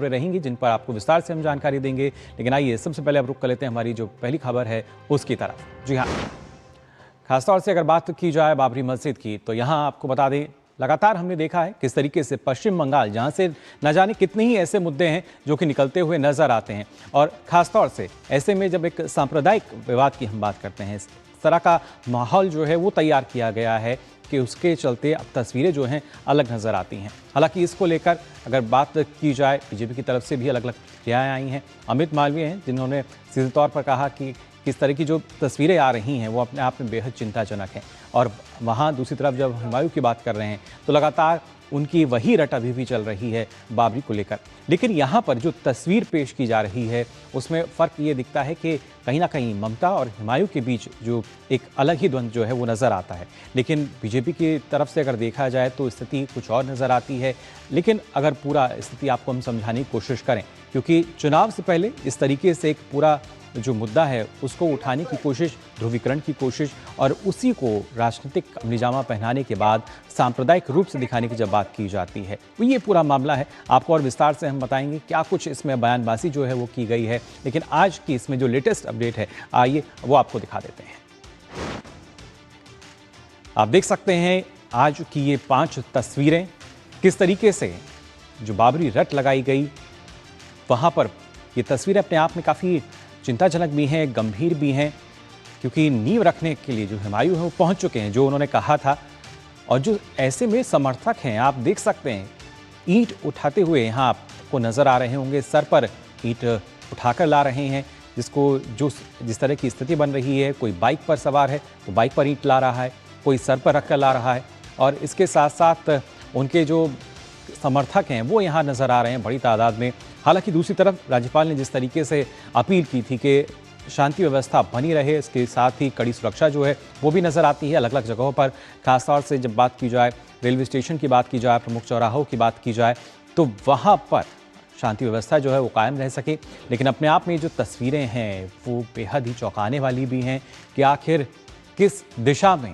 रहेंगी जिन पर आपको विस्तार से हम जानकारी देंगे। लेकिन आइए सबसे पहले अब रुक कर लेते हैं हमारी जो पहली खबर है उसकी तरफ। जी हाँ, खासतौर से अगर बात की जाए बाबरी मस्जिद की, तो यहाँ आपको बता दें लगातार हमने देखा है किस तरीके से पश्चिम बंगाल, जहाँ से न जाने कितने ही ऐसे मुद्दे हैं जो कि निकलते हुए नजर आते हैं। और ख़ासतौर से ऐसे में जब एक सांप्रदायिक विवाद की हम बात करते हैं, इस तरह का माहौल जो है वो तैयार किया गया है कि उसके चलते अब तस्वीरें जो हैं अलग नज़र आती हैं। हालांकि इसको लेकर अगर बात की जाए, बीजेपी की तरफ से भी अलग अलग प्रतिक्रियाएं आई हैं। अमित मालवीय हैं जिन्होंने सीधे तौर पर कहा कि किस तरह की जो तस्वीरें आ रही हैं वो अपने आप में बेहद चिंताजनक हैं। और वहाँ दूसरी तरफ जब हुमायूं की बात कर रहे हैं तो लगातार उनकी वही रट अभी भी चल रही है बाबरी को लेकर। लेकिन यहाँ पर जो तस्वीर पेश की जा रही है उसमें फ़र्क ये दिखता है कि कहीं ना कहीं ममता और हुमायूं के बीच जो एक अलग ही द्वंद्व जो है वो नज़र आता है। लेकिन बीजेपी की तरफ से अगर देखा जाए तो स्थिति कुछ और नज़र आती है। लेकिन अगर पूरा स्थिति आपको हम समझाने की कोशिश करें, क्योंकि चुनाव से पहले इस तरीके से एक पूरा जो मुद्दा है उसको उठाने की कोशिश, ध्रुवीकरण की कोशिश और उसी को राजनीतिक अमलीजामा पहनाने के बाद सांप्रदायिक रूप से दिखाने की जब बात की जाती है तो ये पूरा मामला है। आपको और विस्तार से हम बताएंगे क्या कुछ इसमें बयानबाजी जो है वो की गई है। लेकिन आज की इसमें जो लेटेस्ट अपडेट है, आइए वो आपको दिखा देते हैं। आप देख सकते हैं आज की ये 5 तस्वीरें, किस तरीके से जो बाबरी रट लगाई गई वहाँ पर ये तस्वीरें अपने आप में काफ़ी चिंताजनक भी हैं, गंभीर भी हैं, क्योंकि नींव रखने के लिए जो हुमायूं हैं वो पहुंच चुके हैं जो उन्होंने कहा था। और जो ऐसे में समर्थक हैं, आप देख सकते हैं ईंट उठाते हुए यहाँ आपको नज़र आ रहे होंगे, सर पर ईंट उठाकर ला रहे हैं, जिस तरह की स्थिति बन रही है। कोई बाइक पर सवार है तो बाइक पर ईंट ला रहा है, कोई सर पर रख कर ला रहा है। और इसके साथ साथ उनके जो समर्थक हैं वो यहाँ नज़र आ रहे हैं बड़ी तादाद में। हालांकि दूसरी तरफ राज्यपाल ने जिस तरीके से अपील की थी कि शांति व्यवस्था बनी रहे, इसके साथ ही कड़ी सुरक्षा जो है वो भी नज़र आती है अलग अलग जगहों पर। खासतौर से जब बात की जाए रेलवे स्टेशन की बात की जाए, प्रमुख चौराहों की बात की जाए, तो वहाँ पर शांति व्यवस्था जो है वो कायम रह सके। लेकिन अपने आप में जो तस्वीरें हैं वो बेहद ही चौंकाने वाली भी हैं कि आखिर किस दिशा में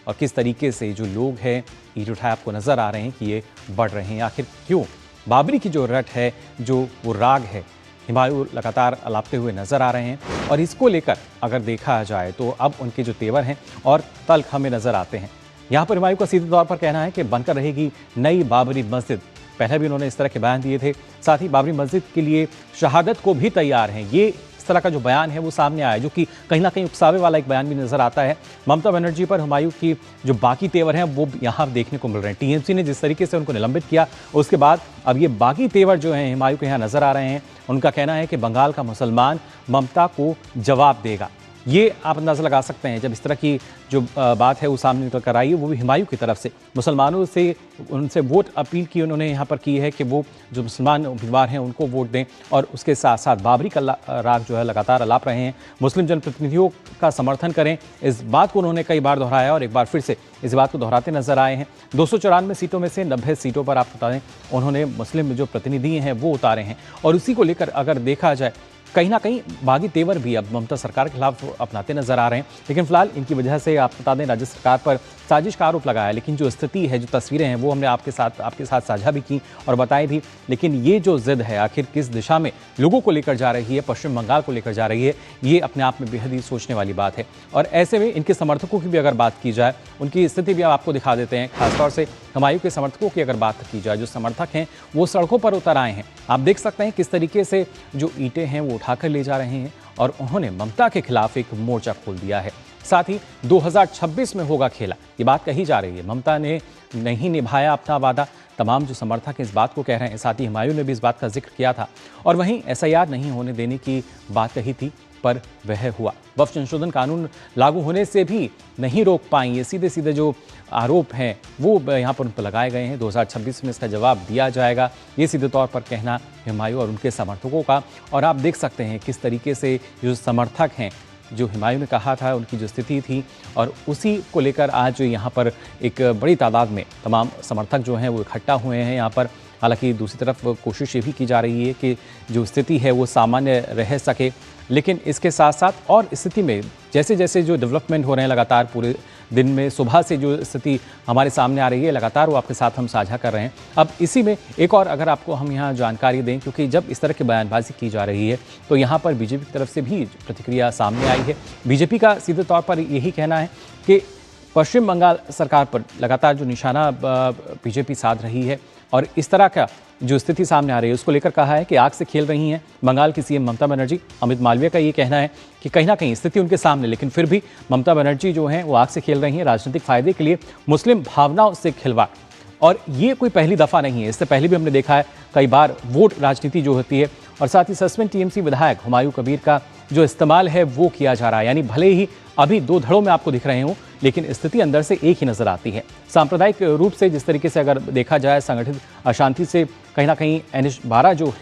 और किस तरीके से जो लोग हैं ईंट उठाए आपको नज़र आ रहे हैं कि ये बढ़ रहे हैं। आखिर क्यों बाबरी की जो रट है, जो वो राग है, हुमायूं लगातार अलापते हुए नज़र आ रहे हैं। और इसको लेकर अगर देखा जाए तो अब उनके जो तेवर हैं और तल्ख हमें नज़र आते हैं। यहाँ पर हुमायूं का सीधे तौर पर कहना है कि बनकर रहेगी नई बाबरी मस्जिद। पहले भी उन्होंने इस तरह के बयान दिए थे। साथ ही बाबरी मस्जिद के लिए शहादत को भी तैयार हैं। ये इस तरह का जो बयान है वो सामने आया, जो कि कहीं ना कहीं उकसावे वाला एक बयान भी नजर आता है। ममता बनर्जी पर हुमायूं की जो बाकी तेवर हैं वो यहाँ देखने को मिल रहे हैं। टीएमसी ने जिस तरीके से उनको निलंबित किया, उसके बाद अब ये बाकी तेवर जो हैं हुमायूं के यहाँ नजर आ रहे हैं। उनका कहना है कि बंगाल का मुसलमान ममता को जवाब देगा। ये आप अंदाज़ा लगा सकते हैं जब इस तरह की जो बात है वो सामने निकल कर आई है, वो भी हुमायूं की तरफ से। मुसलमानों से उनसे वोट अपील की उन्होंने यहाँ पर की है कि वो जो मुसलमान उम्मीदवार हैं उनको वोट दें। और उसके साथ साथ बाबरी का राग जो है लगातार अलाप रहे हैं, मुस्लिम जनप्रतिनिधियों का समर्थन करें, इस बात को उन्होंने कई बार दोहराया और एक बार फिर से इस बात को दोहराते नजर आए हैं। 294 सीटों में से 90 सीटों पर आप बता दें उन्होंने मुस्लिम जो प्रतिनिधि हैं वो उतारे हैं। और उसी को लेकर अगर देखा जाए कहीं ना कहीं बागी तेवर भी अब ममता सरकार के खिलाफ अपनाते नजर आ रहे हैं। लेकिन फिलहाल इनकी वजह से आप बता दें राज्य सरकार पर साजिश का आरोप लगाया। लेकिन जो स्थिति है, जो तस्वीरें हैं वो हमने आपके साथ साझा भी की और बताई भी। लेकिन ये जो जिद है आखिर किस दिशा में लोगों को लेकर जा रही है, पश्चिम बंगाल को लेकर जा रही है, ये अपने आप में बेहद ही सोचने वाली बात है। और ऐसे में इनके समर्थकों की भी अगर बात की जाए, उनकी स्थिति भी आपको दिखा देते हैं। खासतौर से हुमायूं के समर्थकों की अगर बात की जाए, जो समर्थक हैं वो सड़कों पर उतर आए हैं। आप देख सकते हैं किस तरीके से जो ईंटें हैं वो उठाकर ले जा रहे हैं और उन्होंने ममता के खिलाफ एक मोर्चा खोल दिया है। साथ ही 2026 में होगा खेला, ये बात कही जा रही है। ममता ने नहीं निभाया अपना वादा, तमाम जो समर्थक हैं इस बात को कह रहे हैं। साथ ही हुमायूं ने भी इस बात का जिक्र किया था और वहीं एसआईआर नहीं होने देने की बात कही थी, पर वह हुआ। वक्फ संशोधन कानून लागू होने से भी नहीं रोक पाई। ये सीधे सीधे जो आरोप हैं वो यहाँ पर उन पर लगाए गए हैं। 2026 में इसका जवाब दिया जाएगा, ये सीधे तौर पर कहना हुमायूं और उनके समर्थकों का। और आप देख सकते हैं किस तरीके से जो समर्थक हैं, जो हुमायूं ने कहा था उनकी जो स्थिति थी, और उसी को लेकर आज यहाँ पर एक बड़ी तादाद में तमाम समर्थक जो हैं वो इकट्ठा हुए हैं यहाँ पर। हालांकि दूसरी तरफ कोशिश ये भी की जा रही है कि जो स्थिति है वो सामान्य रह सके, लेकिन इसके साथ साथ और स्थिति में जैसे जैसे जो डेवलपमेंट हो रहे हैं लगातार पूरे दिन में, सुबह से जो स्थिति हमारे सामने आ रही है लगातार वो आपके साथ हम साझा कर रहे हैं। अब इसी में एक और अगर आपको हम यहाँ जानकारी दें, क्योंकि जब इस तरह की बयानबाजी की जा रही है तो यहाँ पर बीजेपी की तरफ से भी प्रतिक्रिया सामने आई है। बीजेपी का सीधे तौर पर यही कहना है कि पश्चिम बंगाल सरकार पर लगातार जो निशाना बीजेपी साध रही है और इस तरह का जो स्थिति सामने आ रही है उसको लेकर कहा है कि आग से खेल रही हैं बंगाल की सीएम ममता बनर्जी। अमित मालवीय का ये कहना है कि कहीं ना कहीं स्थिति उनके सामने, लेकिन फिर भी ममता बनर्जी जो हैं वो आग से खेल रही हैं राजनीतिक फायदे के लिए, मुस्लिम भावनाओं से खिलवाड़। और ये कोई पहली दफ़ा नहीं है, इससे पहले भी हमने देखा है कई बार वोट राजनीति जो होती है और साथ ही सस्पेंड टीएमसी विधायक हुमायूं कबीर का जो इस्तेमाल है वो किया जा रहा है। यानी भले ही अभी दो धड़ों में आपको दिख रहे हों, लेकिन स्थिति अंदर से एक ही नजर आती है। सांप्रदायिक रूप से जिस तरीके से अगर देखा जाए, संगठित अशांति से कहीं ना कहीं NH-12 जो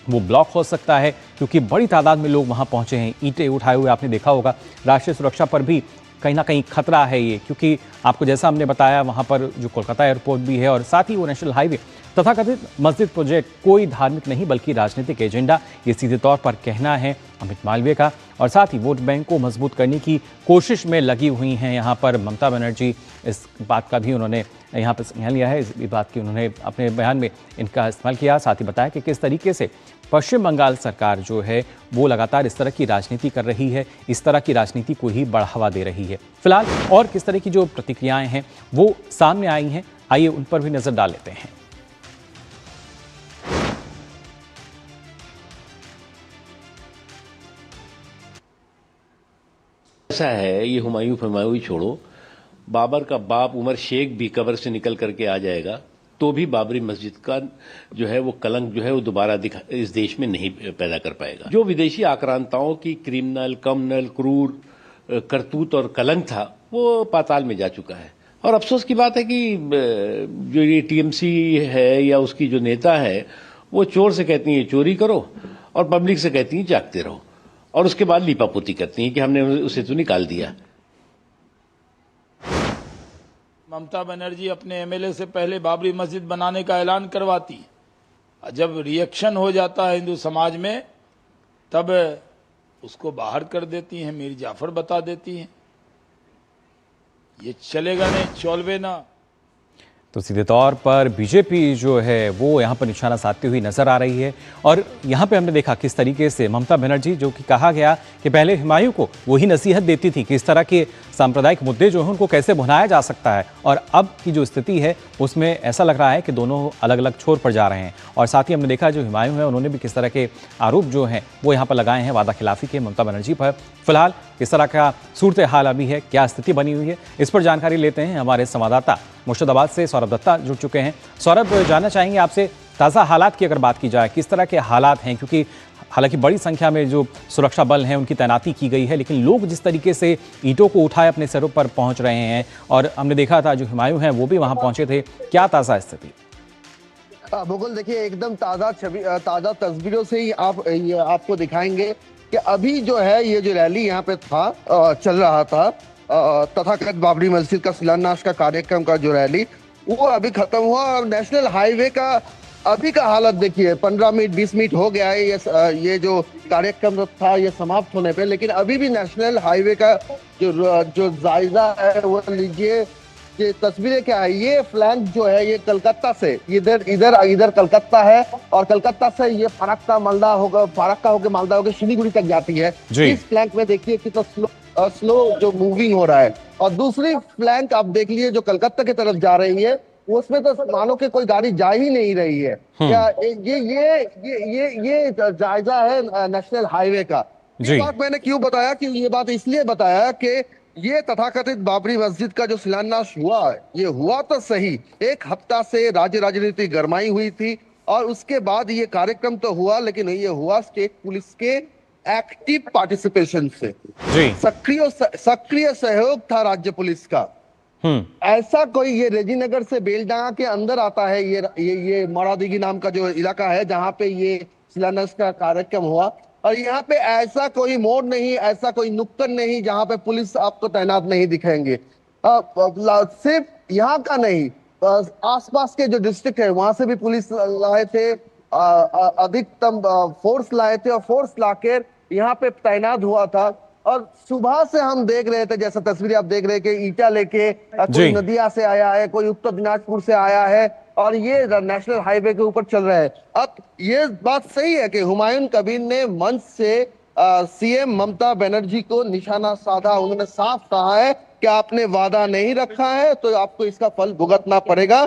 वो ब्लॉक हो सकता है, क्योंकि बड़ी तादाद में लोग वहां पहुंचे हैं, ईंटें उठाए हुए आपने देखा होगा। राष्ट्रीय सुरक्षा पर भी कहीं ना कहीं खतरा है ये, क्योंकि आपको जैसा हमने बताया वहां पर जो कोलकाता एयरपोर्ट भी है और साथ ही वो नेशनल हाईवे तथाकथित मस्जिद प्रोजेक्ट कोई धार्मिक नहीं बल्कि राजनीतिक एजेंडा, ये सीधे तौर पर कहना है अमित मालवीय का। और साथ ही वोट बैंक को मजबूत करने की कोशिश में लगी हुई हैं यहाँ पर ममता बनर्जी। इस बात का भी उन्होंने यहाँ पर संज्ञान लिया है, इस बात की उन्होंने अपने बयान में इनका इस्तेमाल किया। साथ ही बताया कि किस तरीके से पश्चिम बंगाल सरकार जो है वो लगातार इस तरह की राजनीति कर रही है, इस तरह की राजनीति को ही बढ़ावा दे रही है। फिलहाल और किस तरह की जो प्रतिक्रियाएं हैं वो सामने आई हैं, आइए उन पर भी नजर डाल लेते हैं। ऐसा है, ये हुमायूं छोड़ो, बाबर का बाप उमर शेख भी कब्र से निकल करके आ जाएगा तो भी बाबरी मस्जिद का जो है वो कलंक जो है वो दोबारा इस देश में नहीं पैदा कर पाएगा। जो विदेशी आक्रांताओं की क्रिमिनल, कम्युनल, क्रूर करतूत और कलंक था वो पाताल में जा चुका है। और अफसोस की बात है कि जो ये टीएमसी है या उसकी जो नेता है वो चोर से कहती है चोरी करो और पब्लिक से कहती है जागते रहो, और उसके बाद लीपापोती करती हैं कि हमने उसे तो निकाल दिया। ममता बनर्जी अपने एमएलए से पहले बाबरी मस्जिद बनाने का ऐलान करवाती है, जब रिएक्शन हो जाता है हिंदू समाज में तब उसको बाहर कर देती हैं, मीर जाफर बता देती हैं। ये चलेगा नहीं, चौलवे ना। तो सीधे तौर पर बीजेपी जो है वो यहाँ पर निशाना साधती हुई नजर आ रही है। और यहाँ पे हमने देखा किस तरीके से ममता बनर्जी, जो कि कहा गया कि पहले हुमायूं को वही नसीहत देती थी कि इस तरह के सांप्रदायिक मुद्दे जो हैं उनको कैसे भुनाया जा सकता है, और अब की जो स्थिति है उसमें ऐसा लग रहा है कि दोनों अलग अलग छोर पर जा रहे हैं। और साथ ही हमने देखा जो हुमायूं है उन्होंने भी किस तरह के आरोप जो हैं वो यहाँ पर लगाए हैं वादा खिलाफी के ममता बनर्जी पर। फिलहाल किस तरह का सूरत हाल अभी है, क्या स्थिति बनी हुई है, इस पर जानकारी लेते हैं। हमारे संवाददाता मुर्शिदाबाद से सौरभ दत्ता जुड़ चुके हैं। सौरभ, जानना चाहेंगे आपसे ताज़ा हालात की अगर बात की जाए, किस तरह के हालात हैं, क्योंकि हालांकि बड़ी संख्या में जो सुरक्षा बल हैं उनकी तैनाती की गई है, लेकिन लोग जिस तरीके से ईंटों को उठाए अपने सरों पर पहुंच रहे हैं, और हमने देखा था जो हुमायूं हैं वो भी वहां पहुंचे थे, क्या ताज़ा स्थिति? मुकुल, देखिए एकदम ताज़ा तस्वीरों से ही आपको दिखाएंगे कि अभी जो है ये जो रैली यहाँ पे चल रहा था तथाकथित बाबरी मस्जिद का शिलान्यास का कार्यक्रम का जो रैली वो अभी खत्म हुआ। और नेशनल हाईवे का अभी का हालत देखिए, 15 मिनट 20 मिनट हो गया है ये जो कार्यक्रम था ये समाप्त होने पे, लेकिन अभी भी नेशनल हाईवे का जो जायजा है वो लीजिए। ये तस्वीरें क्या है, ये फ्लैंक जो है ये कलकत्ता से इधर कलकत्ता है और कलकत्ता से ये फरक्का होकर मालदा होकर शिलीगुड़ी तक जाती है। इस फ्लैंक में देखिए कितना स्लो जो मूविंग हो रहा है, और दूसरी फ्लैंक आप देख लीजिए जो कलकत्ता की तरफ जा रही है उसमें तो मानो कि कोई गाड़ी जा ही नहीं रही है। क्या ये जायजा है नेशनल हाईवे का। ये बात मैंने क्यों बताया कि ये बात इसलिए बताया कि ये तथाकथित बाबरी मस्जिद का जो शिलान्यास हुआ, ये हुआ तो सही, एक हफ्ता से राज्य राजनीति गरमाई हुई थी और उसके बाद ये कार्यक्रम तो हुआ, लेकिन ये हुआ स्टेट पुलिस के एक्टिव पार्टिसिपेशन से। सक्रिय सहयोग था राज्य पुलिस का। ऐसा कोई, ये रेजीनगर से बेलडांगा के अंदर आता है, ये मोरादिगी नाम का जो इलाका है जहां पे ये शिलान्यास का कार्यक्रम हुआ, और यहाँ पे ऐसा कोई मोड़ नहीं, ऐसा कोई नुक्कड़ नहीं जहां पे पुलिस आपको तैनात नहीं दिखेंगे। सिर्फ यहाँ का नहीं, आसपास के जो डिस्ट्रिक्ट है वहां से भी पुलिस लाए थे, अधिकतम फोर्स लाए थे और फोर्स लाकर यहाँ पे तैनात हुआ था। और सुबह से हम देख रहे थे, जैसा तस्वीर आप देख रहे हैं कि ईटा लेके कोई नदिया से आया है, कोई उत्तर दिनाजपुर से आया है और ये नेशनल हाईवे के ऊपर चल रहा है। अब ये बात सही है कि हुमायूं कबीर ने मंच से सीएम ममता बनर्जी को निशाना साधा। उन्होंने साफ कहा है कि आपने वादा नहीं रखा है तो आपको इसका फल भुगतना पड़ेगा,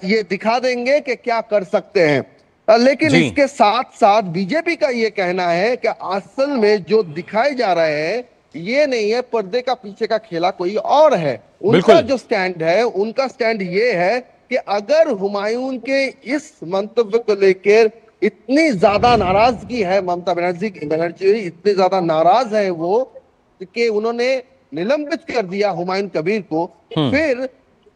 ये दिखा देंगे कि क्या कर सकते हैं। लेकिन इसके साथ साथ बीजेपी का ये कहना है कि असल में जो दिखाए जा रहे हैं ये नहीं है, पर्दे का पीछे का खेला कोई और है। उनका जो स्टैंड है, उनका स्टैंड ये है कि अगर हुमायूं के इस मंतव्य को लेकर इतनी ज्यादा नाराजगी है, ममता बनर्जी इतनी ज्यादा नाराज है वो कि उन्होंने निलंबित कर दिया हुमायूं कबीर को, फिर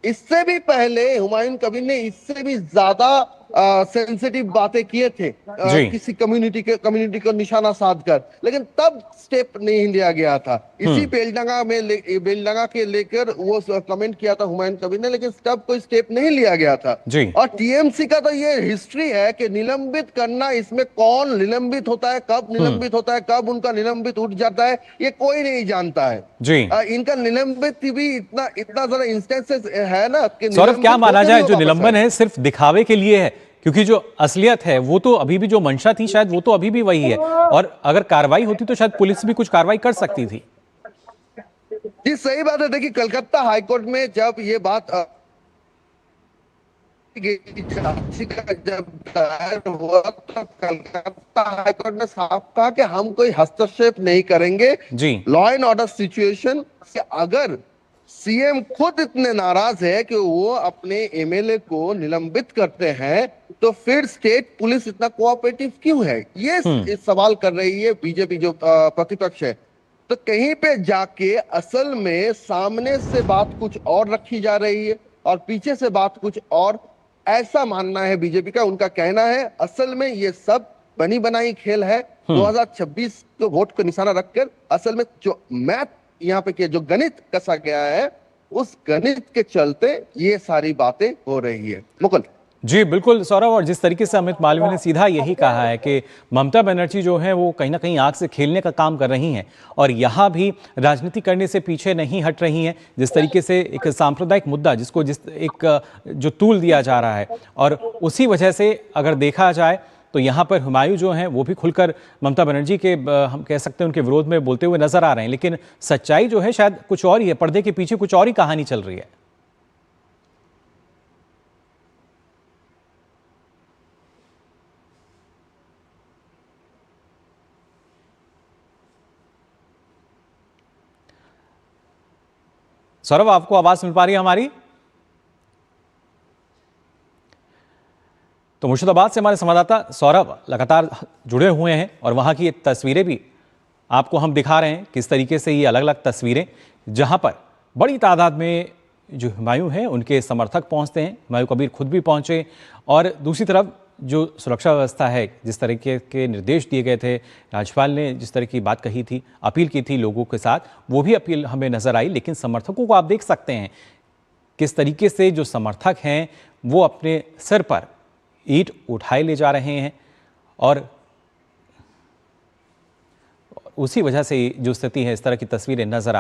इससे भी पहले हुमायूं कबीर ने इससे भी ज्यादा सेंसिटिव बातें किए थे किसी कम्युनिटी को निशाना साधकर, लेकिन तब स्टेप नहीं लिया गया था। इसी बेलडंगा के लेकर वो कमेंट किया था हुमायूं कबीर ने, लेकिन तब कोई स्टेप नहीं लिया गया था। और टीएमसी का तो ये हिस्ट्री है कि निलंबित करना, इसमें कौन निलंबित होता है, कब निलंबित होता है, कब उनका निलंबित उठ जाता है, ये कोई नहीं जानता है। इनका निलंबित भी इतना ज्यादा इंस्टेंसेस है ना कि सौरभ, क्या माना जाए जो निलंबन है सिर्फ दिखावे के लिए है, क्योंकि जो असलियत है वो तो अभी भी, जो मंशा थी शायद वो तो अभी भी वही है, और अगर कार्रवाई होती तो शायद पुलिस भी कुछ कार्रवाई कर सकती थी। जी सही बात है। देखिए कलकत्ता हाईकोर्ट में जब ये बात जब दायर हुआ तो कलकत्ता हाईकोर्ट ने साफ कहा कि हम कोई हस्तक्षेप नहीं करेंगे लॉ एंड ऑर्डर सिचुएशन से। अगर सीएम खुद इतने नाराज है कि वो अपने एमएलए को निलंबित करते हैं तो फिर स्टेट पुलिस इतना कोऑपरेटिव क्यों है, ये सवाल कर रही है बीजेपी जो प्रतिपक्ष है। तो कहीं पे जाके असल में सामने से बात कुछ और रखी जा रही है और पीछे से बात कुछ और, ऐसा मानना है बीजेपी का। उनका कहना है असल में ये सब बनी बनाई खेल है। 2026 को वोट को निशाना रखकर असल में जो मैथ यहाँ पे जो गणित कसा गया है, उस गणित के चलते ये सारी बातें हो रही है। मुकुल जी बिल्कुल सौरभ, और जिस तरीके से अमित मालवीय ने सीधा यही कहा है कि ममता बनर्जी जो है वो कहीं ना कहीं आग से खेलने का काम कर रही हैं और यहाँ भी राजनीति करने से पीछे नहीं हट रही हैं। जिस तरीके से एक सांप्रदायिक मुद्दा जिसको एक जो तूल दिया जा रहा है, और उसी वजह से अगर देखा जाए तो यहाँ पर हुमायूं जो हैं वो भी खुलकर ममता बनर्जी के हम कह सकते हैं उनके विरोध में बोलते हुए नजर आ रहे हैं, लेकिन सच्चाई जो है शायद कुछ और ही है, पर्दे के पीछे कुछ और ही कहानी चल रही है। सौरभ, आपको आवाज मिल पा रही है हमारी? तो मुर्शिदाबाद से हमारे संवाददाता सौरभ लगातार जुड़े हुए हैं और वहां की तस्वीरें भी आपको हम दिखा रहे हैं, किस तरीके से ये अलग अलग तस्वीरें जहां पर बड़ी तादाद में जो हुमायूं हैं उनके समर्थक पहुंचते हैं। हुमायूं कबीर खुद भी पहुंचे और दूसरी तरफ जो सुरक्षा व्यवस्था है, जिस तरीके के निर्देश दिए गए थे, राज्यपाल ने जिस तरह की बात कही थी, अपील की थी लोगों के साथ, वो भी अपील हमें नजर आई। लेकिन समर्थकों को आप देख सकते हैं किस तरीके से जो समर्थक हैं वो अपने सिर पर ईंट उठाए ले जा रहे हैं और उसी वजह से जो स्थिति है, इस तरह की तस्वीरें नजर आ